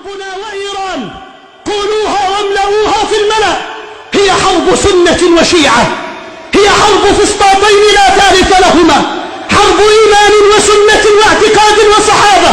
حربنا وإيران قولوها واملؤوها في الملأ هي حرب سنة وشيعة، هي حرب فسطاطين لا ثالث لهما، حرب إيمان وسنة واعتقاد وصحابة،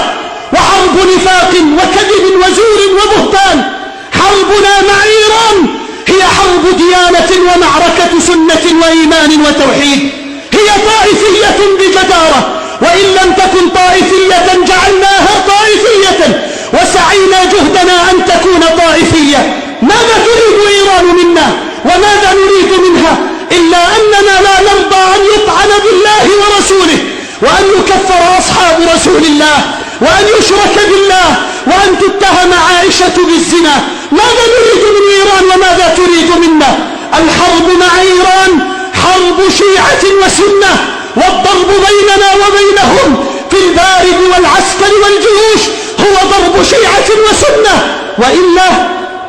وحرب نفاق وكذب وزور وبهتان. حربنا مع إيران هي حرب ديانة ومعركة سنة وإيمان وتوحيد، هي طائفية بجدارة، وإن لم تكن طائفية جعلناها طائفية وسعينا جهدنا أن تكون طائفية. ماذا تريد إيران منا وماذا نريد منها إلا أننا لا نرضى أن يطعن بالله ورسوله، وأن يكفر أصحاب رسول الله، وأن يشرك بالله، وأن تتهم عائشة بالزنا. ماذا نريد من إيران وماذا تريد منا؟ الحرب مع إيران حرب شيعة وسنة، والضرب بيننا وبينهم في البارد والعسكر والجيوش هو ضرب شيعة وسنة.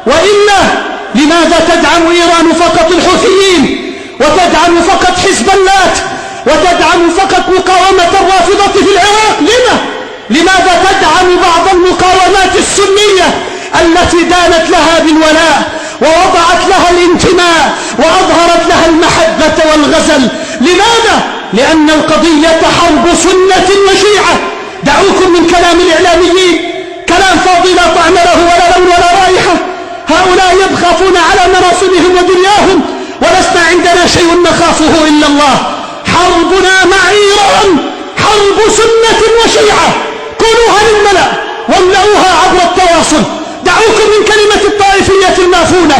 وإلا لماذا تدعم إيران فقط الحوثيين وتدعم فقط حزب اللات وتدعم فقط مقاومة الرافضة في العراق؟ لماذا تدعم بعض المقاومات السنية التي دانت لها بالولاء ووضعت لها الانتماء وأظهرت لها المحبة والغزل؟ لماذا؟ لأن القضية حرب سنة وشيعة. دعوكم من كلام الإعلاميين، كلام فاضي لا طعم له ولا لون ولا رائحة. هؤلاء يبخفون على مناصبهم ودنياهم، ولسنا عندنا شيء نخافه إلا الله. حربنا مع إيران حرب سنة وشيعة، قولوها للملأ واملؤوها عبر التواصل. دعوكم من كلمة الطائفية المافونة،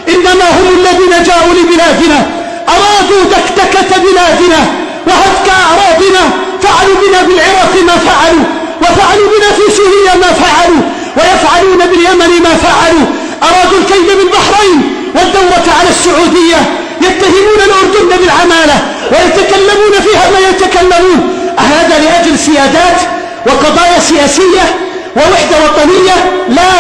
إنما هم الذين جاءوا لبلادنا أرادوا دكدكة بلادنا وهتك أعراضنا، فعلوا بنا بالعراق ما فعلوا، وفعلوا بنا في سوريا ما فعلوا، ويفعلون باليمن ما فعلوا. أرادوا الكيد بالبحرين والدورة على السعودية، يتهمون الأردن بالعمالة ويتكلمون فيها ما يتكلمون. هذا لأجل سيادات وقضايا سياسية ووحدة وطنية؟ لا،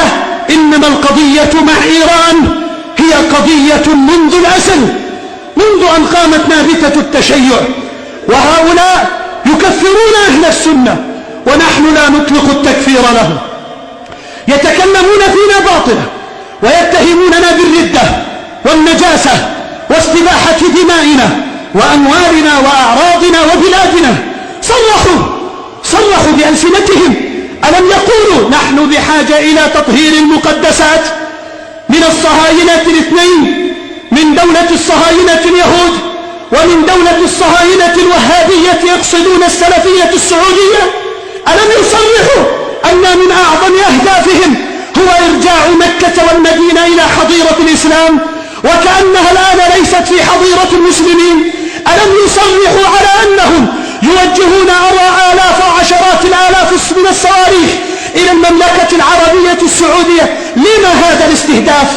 إنما القضية مع إيران هي قضية منذ الأزل، منذ أن قامت نابتة التشيع. وهؤلاء يكفرون أهل السنة ونحن لا نطلق التكفير لهم. يتكلمون فينا باطلا ويتهموننا بالردة والنجاسة واستباحة دمائنا وأموالنا وأعراضنا وبلادنا. صرحوا بألسنتهم، ألم يقولوا نحن بحاجة إلى تطهير المقدسات من الصهاينة الاثنين، من دولة الصهاينة اليهود ومن دولة الصهاينة الوهابية يقصدون السلفية السعودية؟ ألم يصرحوا أن من أعظم أهدافهم هو إرجاع مكة والمدينة إلى حضيرة الإسلام وكأنها الآن ليست في حضيرة المسلمين؟ ألم يصرحوا على أنهم يوجهون آلاف وعشرات الآلاف من الصواريخ إلى المملكة العربية السعودية؟ لما هذا الاستهداف؟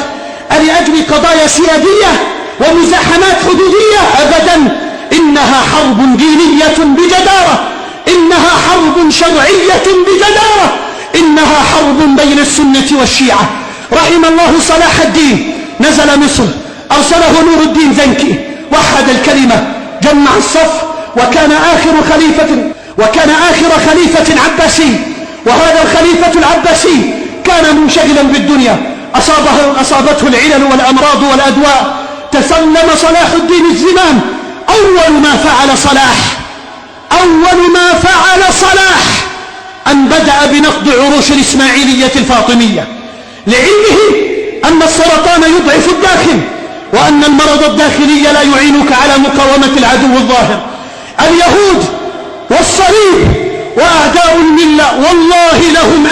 ألأجل قضايا سيادية ومزاحمات حدودية؟ أبدا، إنها حرب دينية بجدارة، إنها حرب شرعية بجدارة، إنها حرب بين السنة والشيعة. رحم الله صلاح الدين، نزل مصر، أرسله نور الدين زنكي، وحد الكلمة، جمع الصف، وكان آخر خليفة عباسي. وهذا الخليفة العباسي كان منشغلا بالدنيا، أصابته العلل والأمراض والأدواء، تسلم صلاح الدين الزمام. أول ما فعل صلاح أن بدأ بنقض عروش الإسماعيلية الفاطمية، لعلمه أن السرطان يضعف الداخل، وأن المرض الداخلي لا يعينك على مقاومة العدو الظاهر. اليهود والصليب وأعداء الملة والله لهم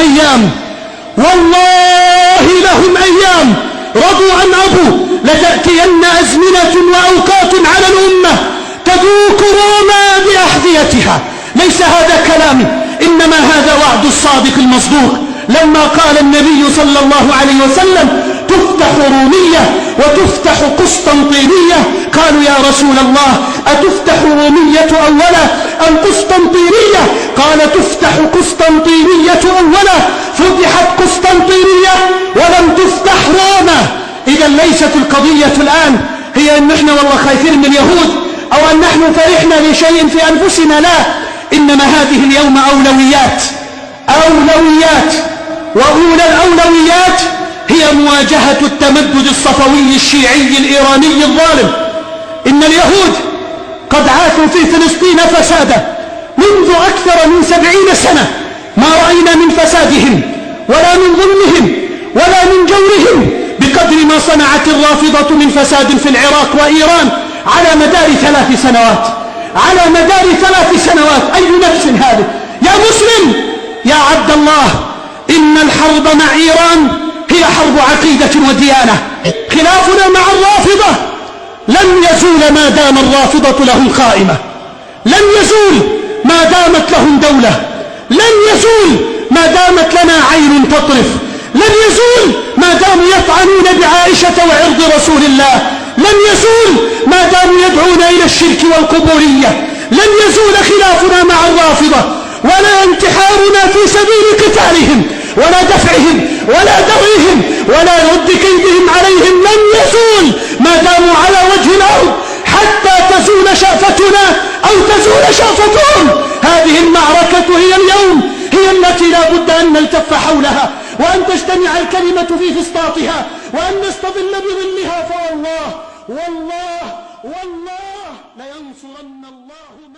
أيام رضوا أن أبوا، لتأتين أزمنة وأوقات على الأمة تذوق روما بأحذيتها. ليس هذا كلامي، إنما هذا وعد الصادق المصدوق، لما قال النبي صلى الله عليه وسلم تفتح رومية وتفتح قسطنطينية. قالوا يا رسول الله أتفتح رومية أولا أم قسطنطينية؟ قال تفتح قسطنطينية أولا. فتحت قسطنطينية ولم تفتح روما. إذا ليست القضية الآن هي أن نحن والله خايفين من اليهود أو أن نحن فرحنا لشيء في أنفسنا، لا، إنما هذه اليوم أولويات. وأولى الأولويات هي مواجهة التمدد الصفوي الشيعي الإيراني الظالم. إن اليهود قد عاشوا في فلسطين فسادا منذ أكثر من 70 سنة، ما رأينا من فسادهم ولا من ظلمهم ولا من جورهم بقدر ما صنعت الرافضة من فساد في العراق وإيران على مدار 3 سنوات. على مدار 3 سنوات. أي نفس هذه يا مسلم يا عبد الله؟ إن الحرب مع إيران هي حرب عقيدة وديانة. خلافنا مع الرافضة لن يزول ما دام الرافضة لهم قائمة، لن يزول ما دامت لهم دولة، لن يزول ما دامت لنا عين تطرف، لن يزول ما داموا يطعنون بعائشة وعرض رسول الله، لن يزول ما داموا يدعون إلى الشرك والقبورية، لن يزول خلافنا مع الرافضة ولا انتحارنا في سبيل قتالهم ولا دفعهم ولا درعهم ولا رد كيدهم عليهم، لن يزول ما داموا على وجه الأرض حتى تزول شأفتنا أو تزول شأفتهم. هذه المعركة هي اليوم، هي التي لا بد أن نلتف حولها وأن تجتمع الكلمة في فسطاطها وأن نستظل بظلها، فوالله والله والله لينصرن الله من